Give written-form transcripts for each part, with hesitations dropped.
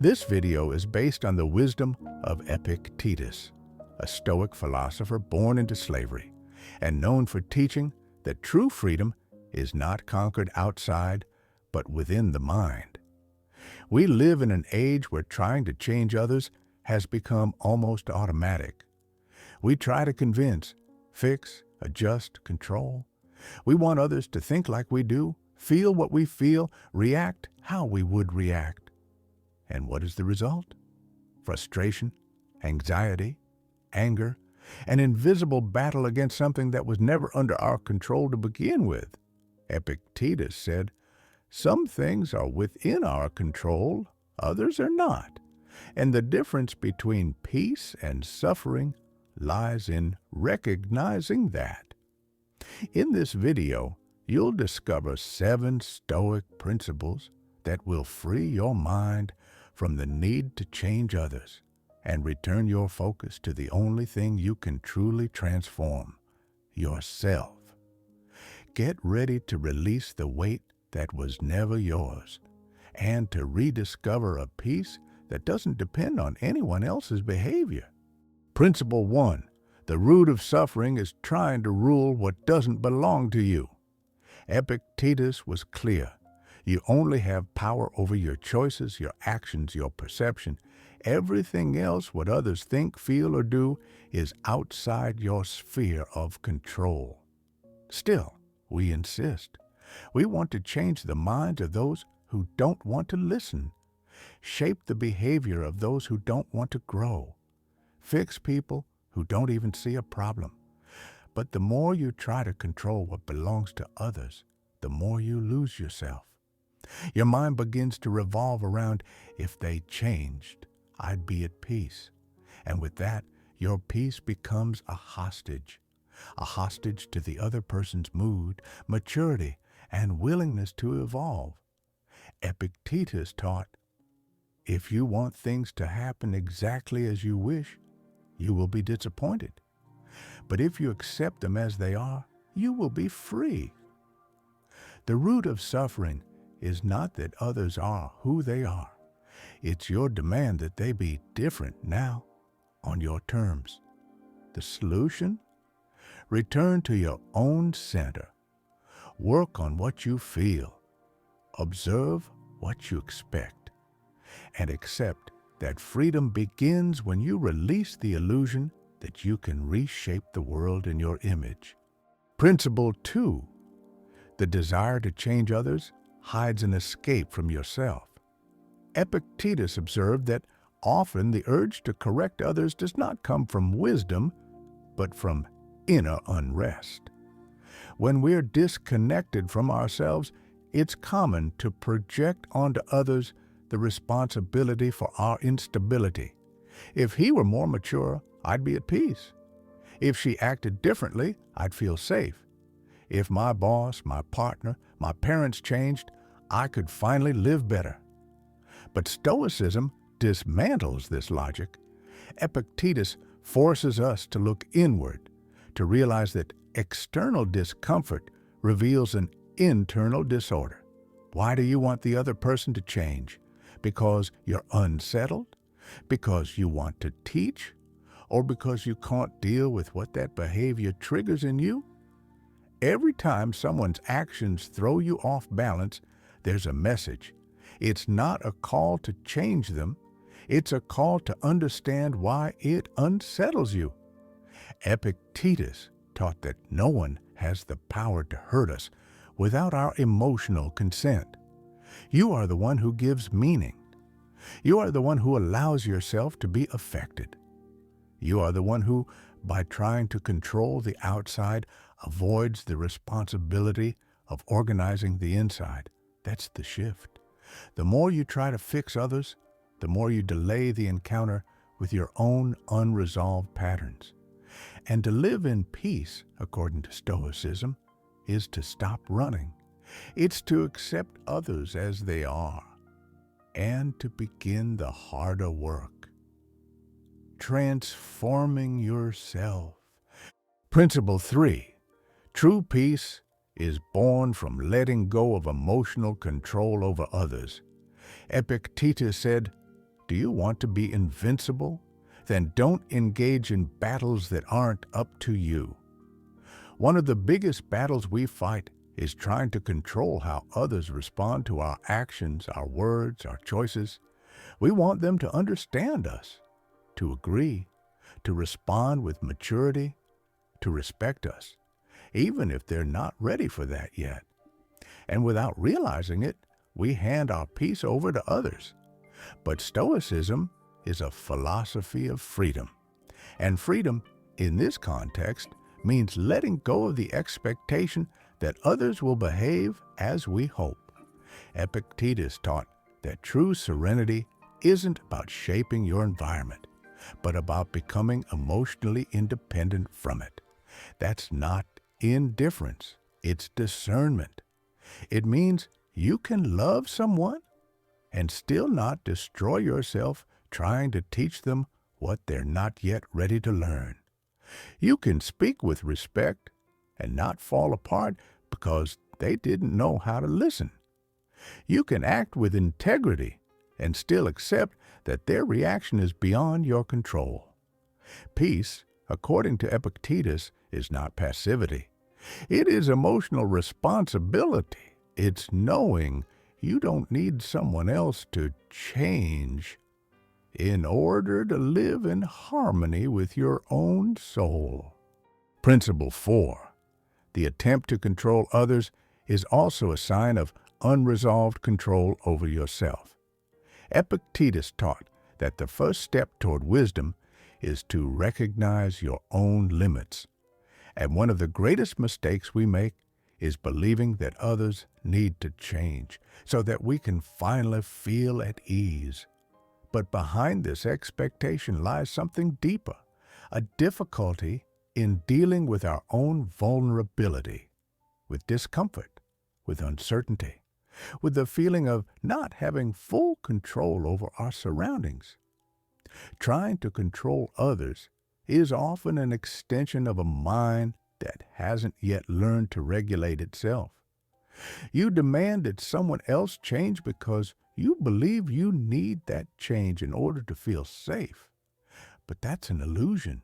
This video is based on the wisdom of Epictetus, a Stoic philosopher born into slavery and known for teaching that true freedom is not conquered outside, but within the mind. We live in an age where trying to change others has become almost automatic. We try to convince, fix, adjust, control. We want others to think like we do, feel what we feel, react how we would react. And what is the result? Frustration, anxiety, anger, an invisible battle against something that was never under our control to begin with. Epictetus said, "Some things are within our control, others are not. And the difference between peace and suffering lies in recognizing that." In this video, you'll discover 7 Stoic principles that will free your mind from the need to change others and return your focus to the only thing you can truly transform, yourself. Get ready to release the weight that was never yours and to rediscover a peace that doesn't depend on anyone else's behavior. Principle 1. The root of suffering is trying to rule what doesn't belong to you. Epictetus was clear. You only have power over your choices, your actions, your perception. Everything else, what others think, feel, or do, is outside your sphere of control. Still, we insist. We want to change the minds of those who don't want to listen, shape the behavior of those who don't want to grow, fix people who don't even see a problem. But the more you try to control what belongs to others, the more you lose yourself. Your mind begins to revolve around, if they changed, I'd be at peace. And with that, your peace becomes a hostage to the other person's mood, maturity, and willingness to evolve. Epictetus taught, if you want things to happen exactly as you wish, you will be disappointed. But if you accept them as they are, you will be free. The root of suffering is not that others are who they are. It's your demand that they be different now, on your terms. The solution? Return to your own center. Work on what you feel. Observe what you expect. And accept that freedom begins when you release the illusion that you can reshape the world in your image. Principle 2. The desire to change others hides an escape from yourself. Epictetus observed that often the urge to correct others does not come from wisdom, but from inner unrest. When we're disconnected from ourselves, it's common to project onto others the responsibility for our instability. If he were more mature, I'd be at peace. If she acted differently, I'd feel safe. If my boss, my partner, my parents changed, I could finally live better. But Stoicism dismantles this logic. Epictetus forces us to look inward, to realize that external discomfort reveals an internal disorder. Why do you want the other person to change? Because you're unsettled? Because you want to teach? Or because you can't deal with what that behavior triggers in you? Every time someone's actions throw you off balance, there's a message. It's not a call to change them. It's a call to understand why it unsettles you. Epictetus taught that no one has the power to hurt us without our emotional consent. You are the one who gives meaning. You are the one who allows yourself to be affected. You are the one who, by trying to control the outside, avoids the responsibility of organizing the inside. That's the shift. The more you try to fix others, the more you delay the encounter with your own unresolved patterns. And to live in peace, according to Stoicism, is to stop running. It's to accept others as they are and to begin the harder work, transforming yourself. Principle 3. True peace is born from letting go of emotional control over others. Epictetus said, Do you want to be invincible? Then don't engage in battles that aren't up to you. One of the biggest battles we fight is trying to control how others respond to our actions, our words, our choices. We want them to understand us, to agree, to respond with maturity, to respect us, even if they're not ready for that yet. And without realizing it, we hand our peace over to others. But Stoicism is a philosophy of freedom. And freedom, in this context, means letting go of the expectation that others will behave as we hope. Epictetus taught that true serenity isn't about shaping your environment, but about becoming emotionally independent from it. That's not indifference, it's discernment. It means you can love someone and still not destroy yourself trying to teach them what they're not yet ready to learn. You can speak with respect and not fall apart because they didn't know how to listen. You can act with integrity and still accept that their reaction is beyond your control. Peace, according to Epictetus, is not passivity. It is emotional responsibility. It's knowing you don't need someone else to change in order to live in harmony with your own soul. Principle 4. The attempt to control others is also a sign of unresolved control over yourself. Epictetus taught that the first step toward wisdom is to recognize your own limits. And one of the greatest mistakes we make is believing that others need to change so that we can finally feel at ease. But behind this expectation lies something deeper, a difficulty in dealing with our own vulnerability, with discomfort, with uncertainty, with the feeling of not having full control over our surroundings. Trying to control others is often an extension of a mind that hasn't yet learned to regulate itself. You demand that someone else change because you believe you need that change in order to feel safe. But that's an illusion.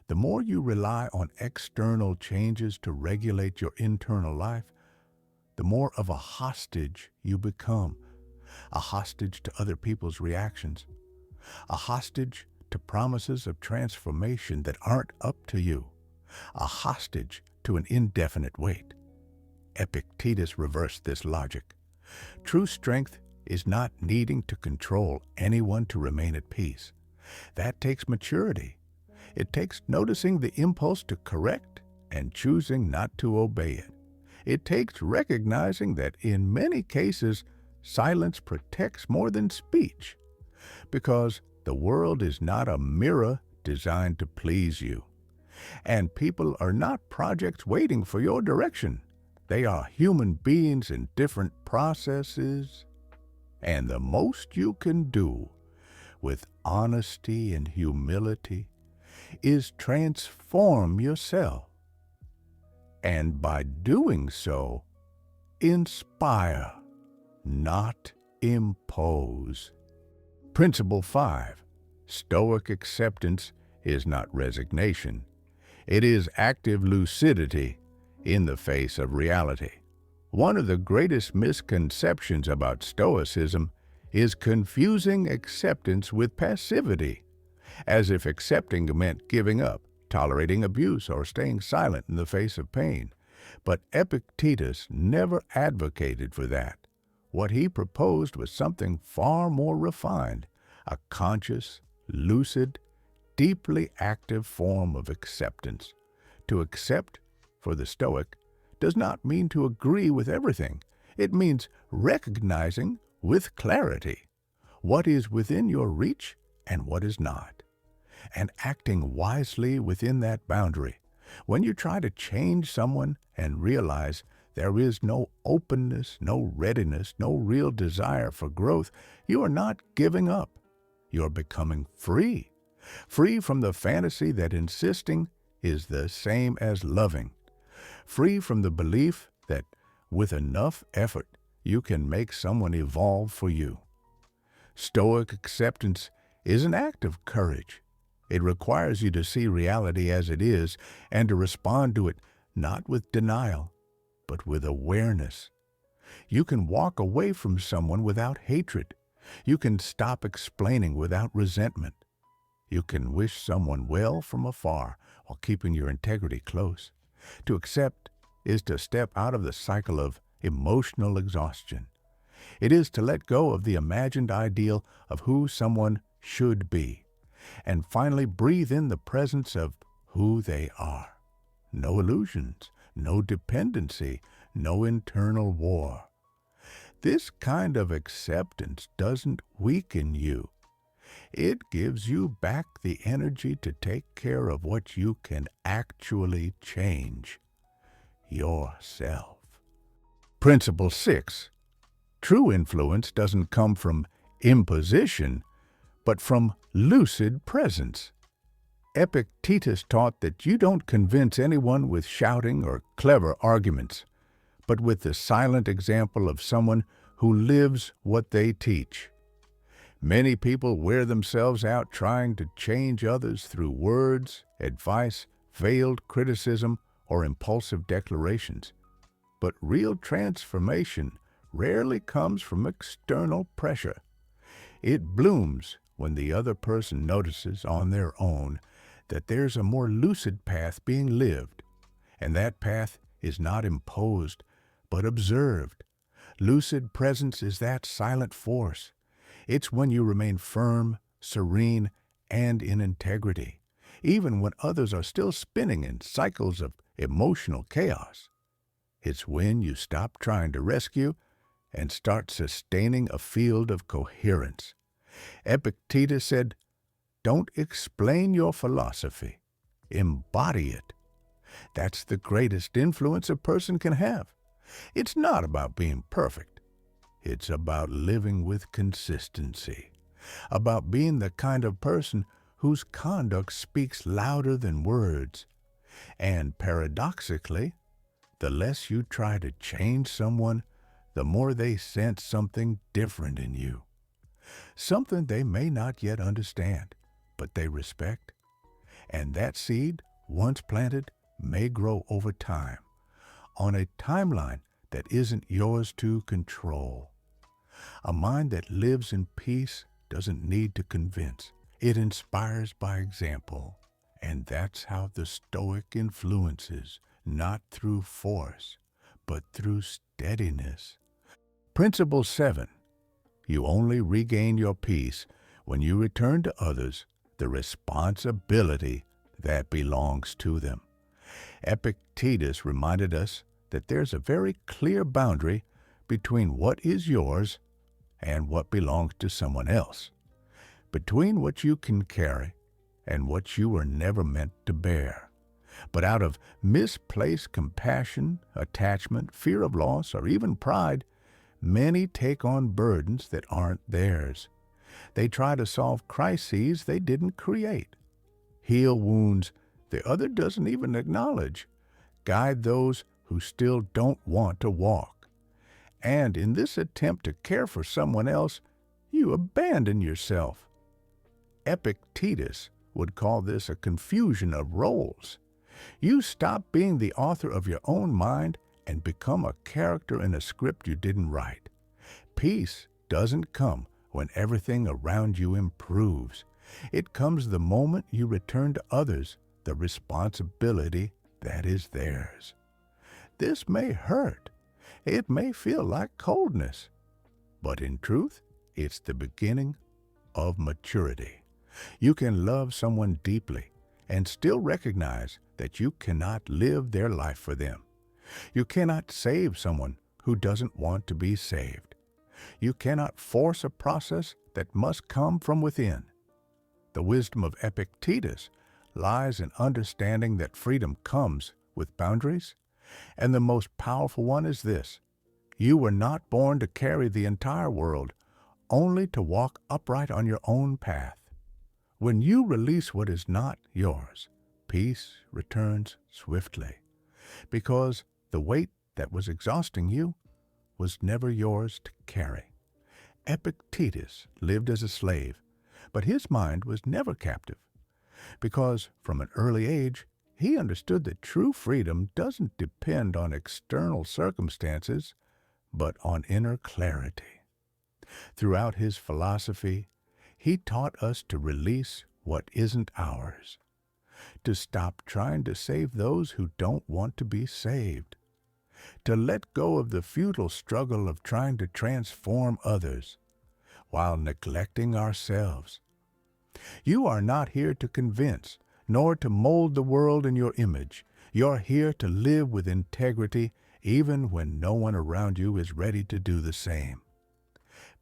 The more you rely on external changes to regulate your internal life, the more of a hostage you become. A hostage to other people's reactions. A hostage to promises of transformation that aren't up to you. A hostage to an indefinite wait. Epictetus reversed this logic. True strength is not needing to control anyone to remain at peace. That takes maturity. It takes noticing the impulse to correct and choosing not to obey it. It takes recognizing that in many cases, silence protects more than speech, because the world is not a mirror designed to please you. And people are not projects waiting for your direction. They are human beings in different processes. And the most you can do with honesty and humility is transform yourself. And by doing so, inspire, not impose. Principle 5. Stoic acceptance is not resignation. It is active lucidity in the face of reality. One of the greatest misconceptions about Stoicism is confusing acceptance with passivity, as if accepting meant giving up, tolerating abuse, or staying silent in the face of pain. But Epictetus never advocated for that. What he proposed was something far more refined, a conscious, lucid, deeply active form of acceptance. To accept, for the Stoic, does not mean to agree with everything. It means recognizing with clarity what is within your reach and what is not, and acting wisely within that boundary. When you try to change someone and realize there is no openness, no readiness, no real desire for growth, you are not giving up. You are becoming free. Free from the fantasy that insisting is the same as loving. Free from the belief that with enough effort, you can make someone evolve for you. Stoic acceptance is an act of courage. It requires you to see reality as it is and to respond to it not with denial, but with awareness. You can walk away from someone without hatred. You can stop explaining without resentment. You can wish someone well from afar while keeping your integrity close. To accept is to step out of the cycle of emotional exhaustion. It is to let go of the imagined ideal of who someone should be, and finally breathe in the presence of who they are. No illusions, no dependency, no internal war. This kind of acceptance doesn't weaken you. It gives you back the energy to take care of what you can actually change: yourself. Principle 6. True influence doesn't come from imposition, but from lucid presence. Epictetus taught that you don't convince anyone with shouting or clever arguments, but with the silent example of someone who lives what they teach. Many people wear themselves out trying to change others through words, advice, veiled criticism, or impulsive declarations. But real transformation rarely comes from external pressure. It blooms when the other person notices on their own that there's a more lucid path being lived, and that path is not imposed, but observed. Lucid presence is that silent force. It's when you remain firm, serene, and in integrity, even when others are still spinning in cycles of emotional chaos. It's when you stop trying to rescue and start sustaining a field of coherence. Epictetus said, "Don't explain your philosophy, embody it." That's the greatest influence a person can have. It's not about being perfect. It's about living with consistency, about being the kind of person whose conduct speaks louder than words. And paradoxically, the less you try to change someone, the more they sense something different in you. Something they may not yet understand, but they respect. And that seed, once planted, may grow over time, on a timeline that isn't yours to control. A mind that lives in peace doesn't need to convince. It inspires by example. And that's how the Stoic influences, not through force, but through steadiness. Principle 7. You only regain your peace when you return to others the responsibility that belongs to them. Epictetus reminded us that there's a very clear boundary between what is yours and what belongs to someone else, between what you can carry and what you were never meant to bear. But out of misplaced compassion, attachment, fear of loss, or even pride, many take on burdens that aren't theirs. They try to solve crises they didn't create, heal wounds the other doesn't even acknowledge, guide those who still don't want to walk. And in this attempt to care for someone else, you abandon yourself. Epictetus would call this a confusion of roles. You stop being the author of your own mind and become a character in a script you didn't write. Peace doesn't come when everything around you improves. It comes the moment you return to others the responsibility that is theirs. This may hurt. It may feel like coldness. But in truth, it's the beginning of maturity. You can love someone deeply and still recognize that you cannot live their life for them. You cannot save someone who doesn't want to be saved. You cannot force a process that must come from within. The wisdom of Epictetus lies in understanding that freedom comes with boundaries, and the most powerful one is this: you were not born to carry the entire world, only to walk upright on your own path. When you release what is not yours, peace returns swiftly, because the weight that was exhausting you was never yours to carry. Epictetus lived as a slave, but his mind was never captive, because from an early age he understood that true freedom doesn't depend on external circumstances, but on inner clarity. Throughout his philosophy, he taught us to release what isn't ours, to stop trying to save those who don't want to be saved, to let go of the futile struggle of trying to transform others while neglecting ourselves. You are not here to convince, nor to mold the world in your image. You're here to live with integrity even when no one around you is ready to do the same.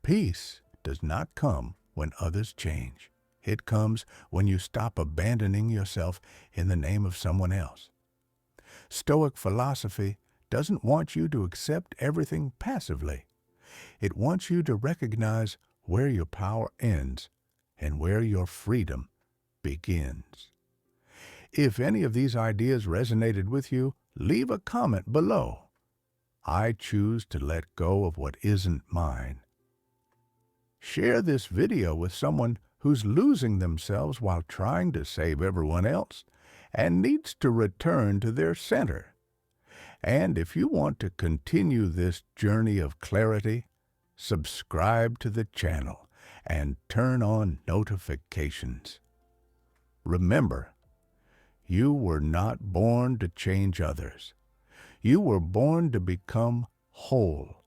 Peace does not come when others change. It comes when you stop abandoning yourself in the name of someone else. Stoic philosophy doesn't want you to accept everything passively. It wants you to recognize where your power ends and where your freedom begins. If any of these ideas resonated with you, leave a comment below. I choose to let go of what isn't mine. Share this video with someone who's losing themselves while trying to save everyone else and needs to return to their center. And if you want to continue this journey of clarity, subscribe to the channel and turn on notifications. Remember, you were not born to change others. You were born to become whole.